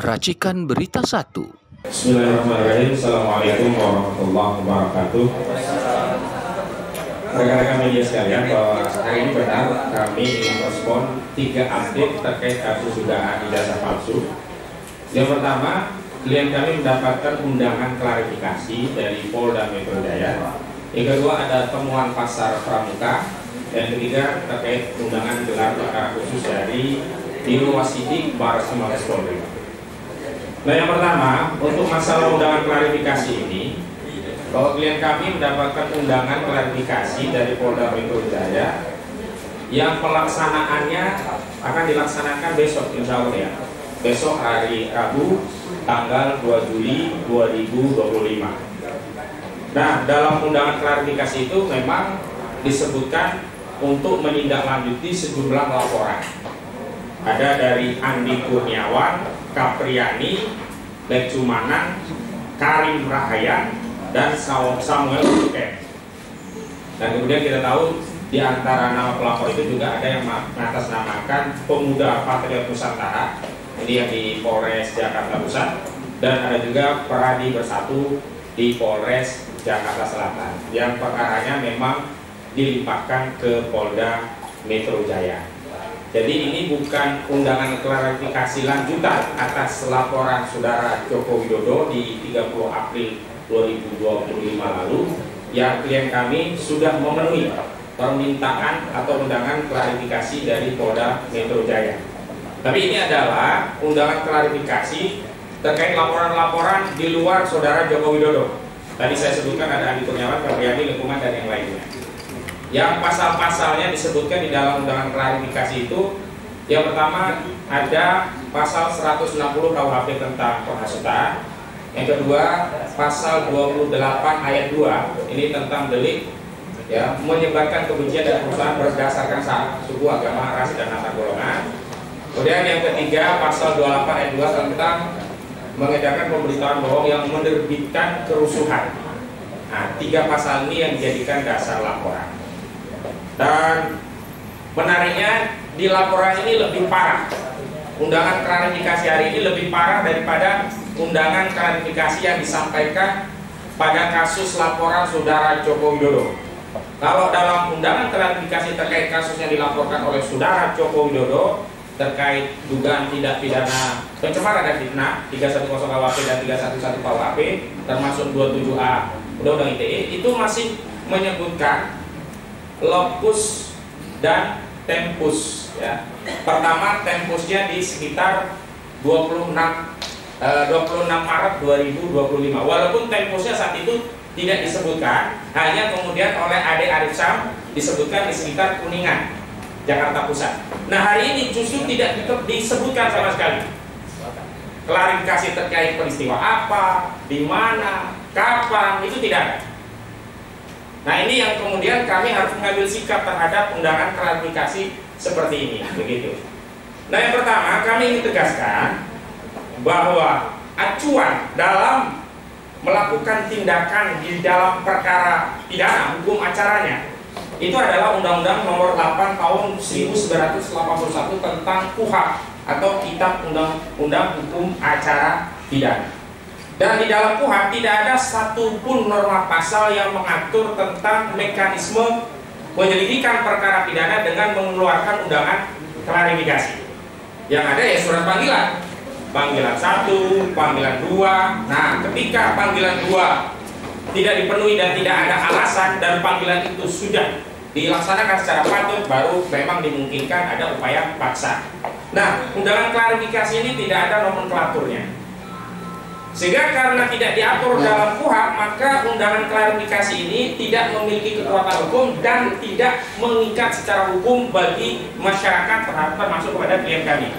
Racikan Berita 1. Bismillahirrahmanirrahim. Assalamualaikum warahmatullahi wabarakatuh. Rekan-rekan media sekalian, bahwa hari ini benar kami ingin merespon 3 update terkait kasus dugaan ijazah palsu. Yang pertama, klien kami mendapatkan undangan klarifikasi dari Polda Metro Jaya. Yang kedua, ada temuan pasar pramuka. Dan ketiga, terkait undangan gelar perkara khusus dari Biro Wasidik Baris Krim Mabes Polri. Nah, yang pertama, untuk masalah undangan klarifikasi ini, bahwa klien kami mendapatkan undangan klarifikasi dari Polda Metro Jaya yang pelaksanaannya akan dilaksanakan besok, insya Allah ya. Besok hari Rabu, tanggal 2 Juli 2025. Nah, dalam undangan klarifikasi itu memang disebutkan untuk menindaklanjuti sejumlah laporan. Ada dari Andi Kurniawan, Kapriani, Lecumanan, Karim Rahayan, dan Samuel Suken. Dan kemudian kita tahu di antara nama pelapor itu juga ada yang mengatasnamakan Pemuda Patriot Nusantara, ini yang di Polres Jakarta Pusat, dan ada juga Peradi Bersatu di Polres Jakarta Selatan, yang perkaranya memang dilimpahkan ke Polda Metro Jaya. Jadi ini bukan undangan klarifikasi lanjutan atas laporan saudara Joko Widodo di 30 April 2025 lalu, yang klien kami sudah memenuhi permintaan atau undangan klarifikasi dari Polda Metro Jaya. Tapi ini adalah undangan klarifikasi terkait laporan-laporan di luar saudara Joko Widodo. Tadi saya sebutkan ada Andi Kurniawan, Kapriani, Lekuman, dan yang lainnya. Yang pasal-pasalnya disebutkan di dalam undangan klarifikasi itu, yang pertama ada pasal 160 KUHP tentang penghasutan. Yang kedua, pasal 28 ayat 2, ini tentang delik ya, menyebarkan kebencian dan kerusuhan berdasarkan suku, agama, ras, dan antar golongan. Kemudian yang ketiga, pasal 28 ayat 2 tentang mengedarkan pemberitaan bohong yang menerbitkan kerusuhan. Nah, 3 pasal ini yang dijadikan dasar laporan. Dan menariknya, di laporan ini lebih parah. Undangan klarifikasi hari ini lebih parah daripada undangan klarifikasi yang disampaikan pada kasus laporan saudara Joko Widodo. Kalau dalam undangan klarifikasi terkait kasus yang dilaporkan oleh saudara Joko Widodo terkait dugaan tindak pidana pencemaran dan fitnah 310 KUHP dan 311 KUHP termasuk 27A Undang-Undang ITE, itu masih menyebutkan lokus dan tempus ya. Pertama, tempusnya di sekitar 26 Maret 2025. Walaupun tempusnya saat itu tidak disebutkan, hanya kemudian oleh Ade Arif Sam disebutkan di sekitar Kuningan, Jakarta Pusat. Nah, hari ini justru tidak disebutkan sama sekali klarifikasi terkait peristiwa apa, di mana, kapan, itu tidak ada. Nah, ini yang kemudian kami harus mengambil sikap terhadap undangan klarifikasi seperti ini, begitu. Nah, yang pertama, kami ingin tegaskan bahwa acuan dalam melakukan tindakan di dalam perkara pidana hukum acaranya itu adalah Undang-Undang Nomor 8 Tahun 1981 tentang KUHP atau Kitab Undang-Undang Hukum Acara Pidana. Dan di dalam KUHP tidak ada satupun norma pasal yang mengatur tentang mekanisme penyelidikan perkara pidana dengan mengeluarkan undangan klarifikasi. Yang ada ya surat panggilan, panggilan 1, panggilan 2. Nah, ketika panggilan 2 tidak dipenuhi dan tidak ada alasan dan panggilan itu sudah dilaksanakan secara patut, baru memang dimungkinkan ada upaya paksa. Nah, undangan klarifikasi ini tidak ada nomenklaturnya. Sehingga karena tidak diatur dalam KUHP, maka undangan klarifikasi ini tidak memiliki kekuatan hukum dan tidak mengikat secara hukum bagi masyarakat, termasuk kepada klien kami.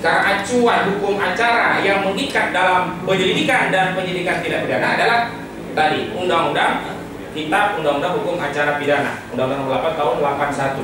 Karena acuan hukum acara yang mengikat dalam penyelidikan dan penyidikan tindak pidana adalah tadi Undang-Undang Kitab Undang-Undang Hukum Acara Pidana, Undang-Undang Nomor 8 Tahun 81.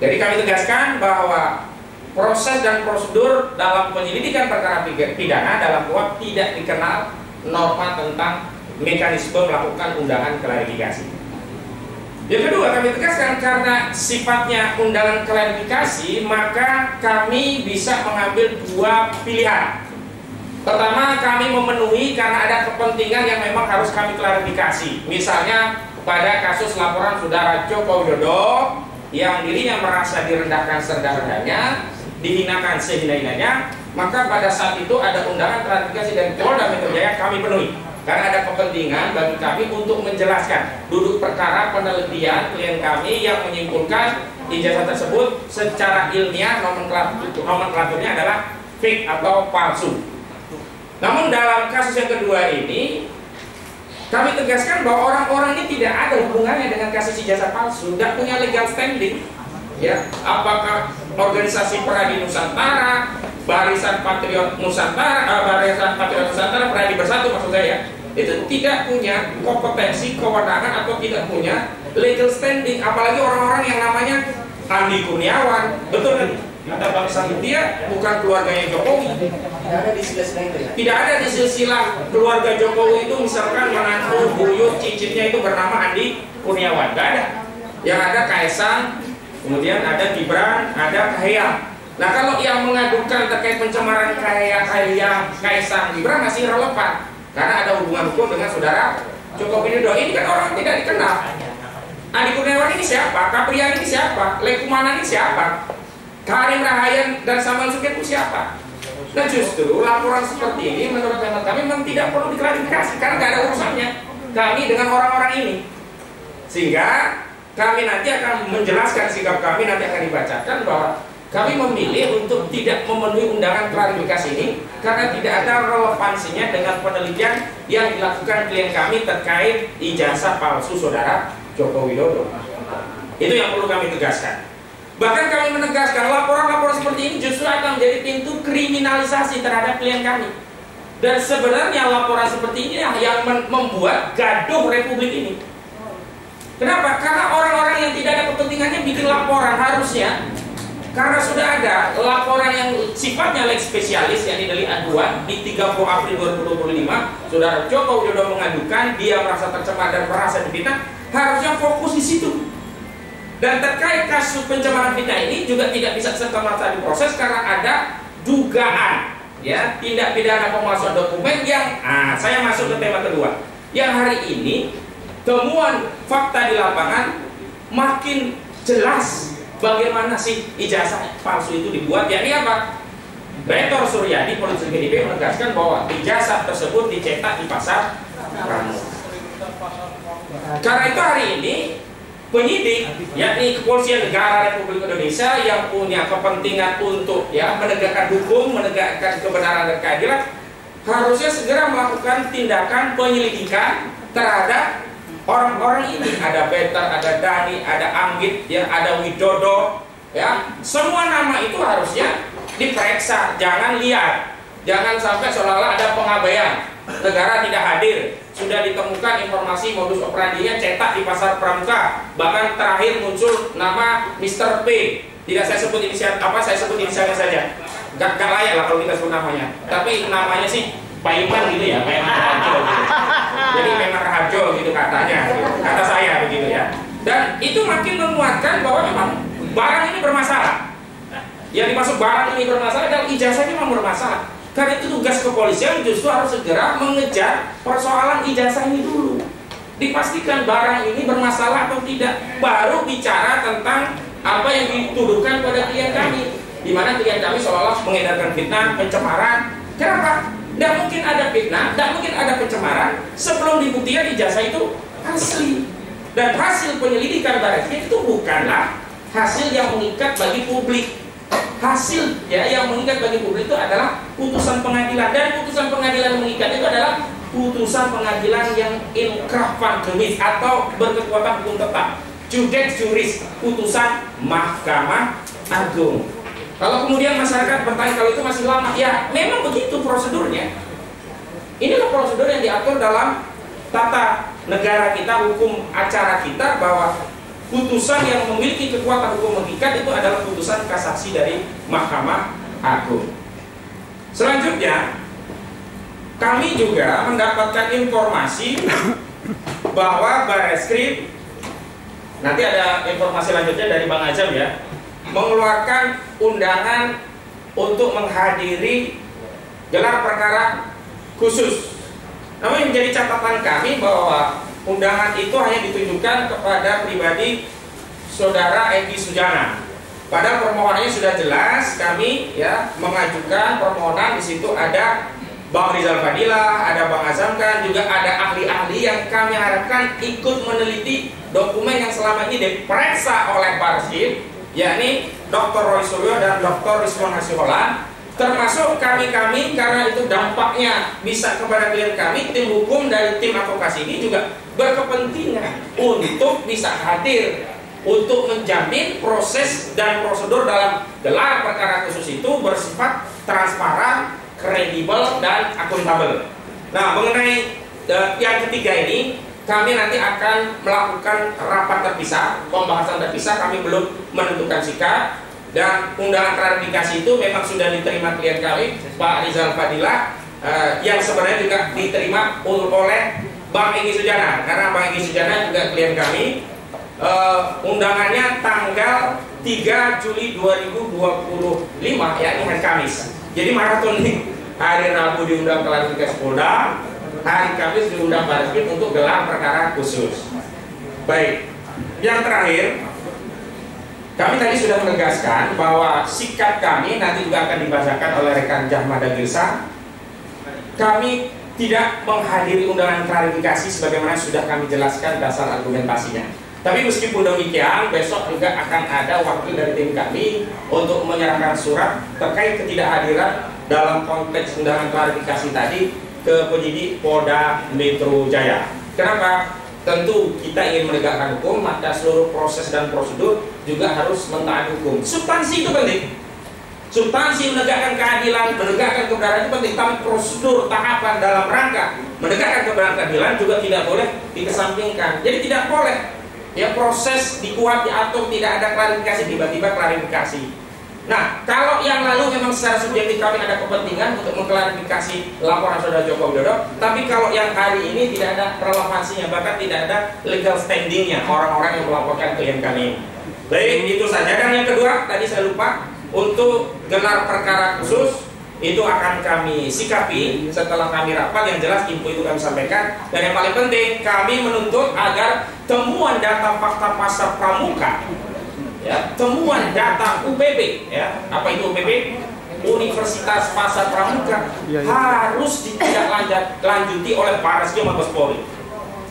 Jadi kami tegaskan bahwa proses dan prosedur dalam penyelidikan perkara pidana dalam KUHP tidak dikenal norma tentang mekanisme melakukan undangan klarifikasi. Yang kedua, kami tegaskan karena sifatnya undangan klarifikasi, maka kami bisa mengambil dua pilihan. Pertama, kami memenuhi karena ada kepentingan yang memang harus kami klarifikasi. Misalnya pada kasus laporan saudara Joko Widodo yang dirinya merasa direndahkan serendah-rendahnya, dihinakan sehina-hinanya, maka pada saat itu ada undangan klarifikasi dari Polda Metro Jaya kami penuhi. Karena ada kepentingan bagi kami untuk menjelaskan duduk perkara penelitian klien kami yang menyimpulkan ijazah tersebut secara ilmiah nomenklaturnya adalah fake atau palsu. Namun dalam kasus yang kedua ini kami tegaskan bahwa orang-orang ini tidak ada hubungannya dengan kasus ijazah palsu, tidak punya legal standing. Ya, apakah organisasi Peradi Nusantara, Barisan Patriot Nusantara, Peradi Bersatu maksud saya, itu tidak punya kompetensi, kewenangan atau tidak punya legal standing, apalagi orang-orang yang namanya Andi Kurniawan, betul kan? Kata Bang Sandi, dia bukan keluarganya Jokowi. Tidak ada di silsilah keluarga Jokowi itu misalkan menantu, buyut, cicitnya itu bernama Andi Kurniawan, tidak ada. Yang ada Kaisang, kemudian ada Gibran, ada Kahiyang. Nah, kalau yang mengadukan terkait pencemaran Kahiyang, Kaisang, Gibran masih relevan karena ada hubungan hukum dengan saudara Joko Widodo. Ini kan orang tidak dikenal. Andi Kurniawan ini siapa? Kaprian ini siapa? Lekumanan ini siapa? Karim Rahayan dan Samuel Suket itu siapa? Nah, justru laporan seperti ini menurut hemat kami memang tidak perlu diklarifikasi karena tidak ada urusannya kami dengan orang-orang ini. Sehingga kami nanti akan menjelaskan sikap kami, nanti akan dibacakan bahwa kami memilih untuk tidak memenuhi undangan klarifikasi ini karena tidak ada relevansinya dengan penelitian yang dilakukan klien kami terkait ijazah palsu saudara Joko Widodo. Itu yang perlu kami tegaskan. Bahkan kami menegaskan laporan-laporan seperti ini justru akan menjadi pintu kriminalisasi terhadap klien kami. Dan sebenarnya laporan seperti ini yang membuat gaduh Republik ini. Kenapa? Karena orang-orang yang tidak ada kepentingannya bikin laporan harusnya. Karena sudah ada laporan yang sifatnya lex spesialis yang di delik aduan di 30 April 2025, saudara Joko Widodo mengadukan dia merasa tercemar dan merasa difitnah, harusnya fokus di situ. Dan terkait kasus pencemaran fitnah ini juga tidak bisa serta-merta diproses karena ada dugaan ya tindak pidana pemalsuan dokumen yang saya masuk ke tema kedua. Yang hari ini temuan fakta di lapangan makin jelas bagaimana sih ijazah palsu itu dibuat, yakni apa? Rektor Suryadi Polisi PDIP menegaskan bahwa ijazah tersebut dicetak di pasar Pramuka. Karena itu hari ini penyidik, yakni Kepolisian Negara Republik Indonesia yang punya kepentingan untuk menegakkan hukum, menegakkan kebenaran dan keadilan, harusnya segera melakukan tindakan penyelidikan terhadap orang-orang ini. Ada Peter, ada Dani, ada Anggit, ada Widodo, semua nama itu harusnya diperiksa, jangan lihat, jangan sampai seolah-olah ada pengabaian, negara tidak hadir. Sudah ditemukan informasi modus operandinya cetak di pasar Pramuka, bahkan terakhir muncul nama Mr. P. Tidak saya sebut inisial saya sebut inisialnya saja. Gak layak lah kalau kita sebut namanya. Tapi namanya sih Pak Iman gitu ya, Pak Iman Raharjo gitu. Jadi memang Raharjo gitu katanya, kata saya begitu ya. Dan itu makin menguatkan bahwa memang barang ini bermasalah. Yang dimaksud barang ini bermasalah dan ijazahnya memang bermasalah. Karena itu tugas kepolisian justru harus segera mengejar persoalan ijazah ini dulu. Dipastikan barang ini bermasalah atau tidak, baru bicara tentang apa yang dituduhkan pada klien kami. Di mana klien kami seolah-olah mengedarkan fitnah, pencemaran. Kenapa? Tidak mungkin ada fitnah, tidak mungkin ada pencemaran sebelum dibuktikan ijazah itu asli. Dan hasil penyelidikan barang itu bukanlah hasil yang mengikat bagi publik. Hasil yang mengikat bagi publik itu adalah putusan pengadilan, dan putusan pengadilan mengikat itu adalah putusan pengadilan yang inkrah fangemis atau berkekuatan hukum tetap, judex juris, putusan Mahkamah Agung. Kalau kemudian masyarakat bertanya kalau itu masih lama, ya memang begitu prosedurnya. Inilah prosedur yang diatur dalam tata negara kita, hukum acara kita, bahwa putusan yang memiliki kekuatan hukum mengikat itu adalah putusan kasasi dari Mahkamah Agung. Selanjutnya, kami juga mendapatkan informasi bahwa Barreskrim nanti ada informasi lanjutnya dari Bang Azam ya, mengeluarkan undangan untuk menghadiri gelar perkara khusus. Namun yang menjadi catatan kami bahwa undangan itu hanya ditujukan kepada pribadi Saudara Egy Sujana. Padahal permohonannya sudah jelas, kami ya mengajukan permohonan, di situ ada Bang Rizal Fadilah, ada Bang Azam kan, juga ada ahli-ahli yang kami harapkan ikut meneliti dokumen yang selama ini diperiksa oleh Bareskrim, yakni Dr. Roy Suryo dan Dr. Rizwan Hasiholan, termasuk kami karena itu dampaknya bisa kepada klien kami. Tim hukum dari tim advokasi ini juga berkepentingan untuk bisa hadir untuk menjamin proses dan prosedur dalam gelar perkara khusus itu bersifat transparan, kredibel, dan akuntabel. Nah, mengenai yang ketiga ini, kami nanti akan melakukan rapat terpisah, pembahasan terpisah. Kami belum menentukan sikap, dan undangan klarifikasi itu memang sudah diterima klien kami, Pak Rizal Fadilah, yang sebenarnya juga diterima oleh Bang Egy Sujana, karena Bang Egy Sujana juga klien kami. Undangannya tanggal 3 Juli 2025, yakni hari Kamis. Jadi maraton nih, hari Rabu diundang klarifikasi Polda, hari Kamis diundang Bareskrim untuk gelar perkara khusus. Baik, yang terakhir, kami tadi sudah menegaskan bahwa sikap kami nanti juga akan dibacakan oleh rekan Jahmada Gilsa. Kami tidak menghadiri undangan klarifikasi sebagaimana sudah kami jelaskan dasar argumentasinya. Tapi meskipun demikian, besok juga akan ada wakil dari tim kami untuk menyerahkan surat terkait ketidakhadiran dalam konteks undangan klarifikasi tadi ke penyidik Polda Metro Jaya. Kenapa? Tentu kita ingin menegakkan hukum, maka seluruh proses dan prosedur juga harus mentaati hukum. Substansi itu penting. Substansi menegakkan keadilan, menegakkan kebenaran itu penting. Tapi prosedur tahapan dalam rangka menegakkan keadilan juga tidak boleh dikesampingkan. Jadi tidak boleh ya proses dikuat diatur, tidak ada klarifikasi, tiba-tiba klarifikasi. Nah, kalau yang lalu memang secara subjektif kami ada kepentingan untuk mengklarifikasi laporan Saudara Joko Widodo, tapi kalau yang hari ini tidak ada relevansinya, bahkan tidak ada legal standingnya orang-orang yang melaporkan klien kami. Baik, itu saja. Dan yang kedua, tadi saya lupa, untuk gelar perkara khusus itu akan kami sikapi setelah kami rapat. Yang jelas info itu kami sampaikan. Dan yang paling penting, kami menuntut agar temuan data fakta pasar pramuka, ya, temuan data UPB, ya, apa itu UPB? Universitas Pasar Pramuka, harus ditindaklanjuti oleh Bareskrim Mabes Polri.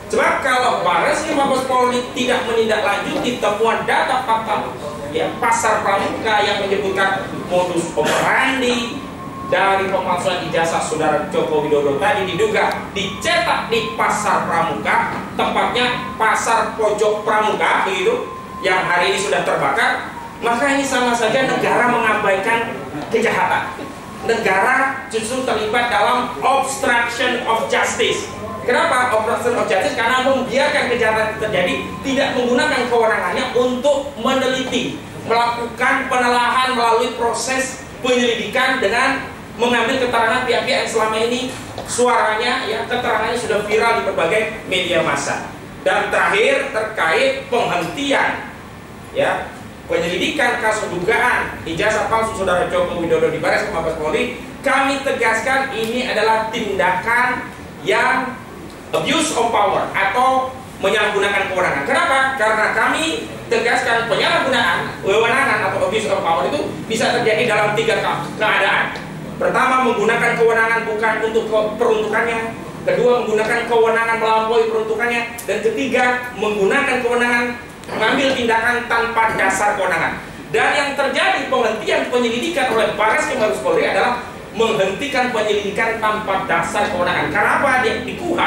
Sebab kalau Bareskrim Mabes Polri tidak menindaklanjuti temuan data fakta ya, pasar pramuka yang menyebutkan modus operandi dari pemalsuan ijazah Saudara Joko Widodo tadi diduga dicetak di pasar pramuka, tempatnya pasar pojok pramuka begitu, yang hari ini sudah terbakar, maka ini sama saja negara mengabaikan kejahatan. Negara justru terlibat dalam obstruction of justice. Kenapa obstruction of justice? Karena membiarkan kejahatan terjadi, tidak menggunakan kewenangannya untuk meneliti, melakukan penelaahan melalui proses penyelidikan dengan mengambil keterangan pihak-pihak yang selama ini suaranya, ya, keterangannya sudah viral di berbagai media massa. Dan terakhir terkait penghentian, ya, penyelidikan kasus dugaan ijazah palsu Saudara Joko Widodo di Bareskrim Mabes Polri, kami tegaskan ini adalah tindakan yang abuse of power atau menyalahgunakan kewenangan. Kenapa? Karena kami tegaskan penyalahgunaan kewenangan atau abuse of power itu bisa terjadi dalam 3 keadaan. Pertama, menggunakan kewenangan bukan untuk peruntukannya. Kedua, menggunakan kewenangan melampaui peruntukannya. Dan ketiga, menggunakan kewenangan mengambil tindakan tanpa dasar kewenangan. Dan yang terjadi penghentian penyelidikan oleh Bareskrim Mabes Polri adalah menghentikan penyelidikan tanpa dasar kewenangan. Karena apa? Di KUHP,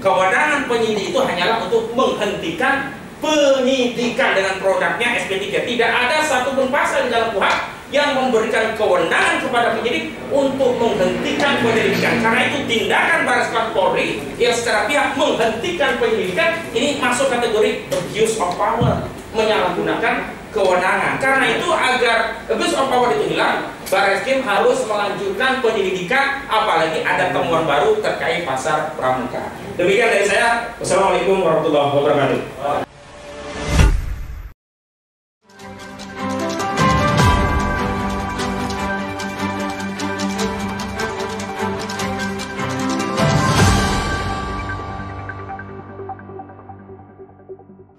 kewenangan penyidik itu hanyalah untuk menghentikan penyidikan dengan produknya SP3. Tidak ada satupun pasal di dalam KUHP yang memberikan kewenangan kepada penyidik untuk menghentikan penyelidikan. Karena itu tindakan Bareskrim Polri yang secara pihak menghentikan penyelidikan ini masuk kategori abuse of power, menyalahgunakan kewenangan. Karena itu agar abuse of power itu hilang, Bareskrim harus melanjutkan penyelidikan, apalagi ada temuan baru terkait pasar pramuka. Demikian dari saya. Wassalamualaikum warahmatullahi wabarakatuh.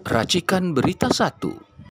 Racikan Berita 1.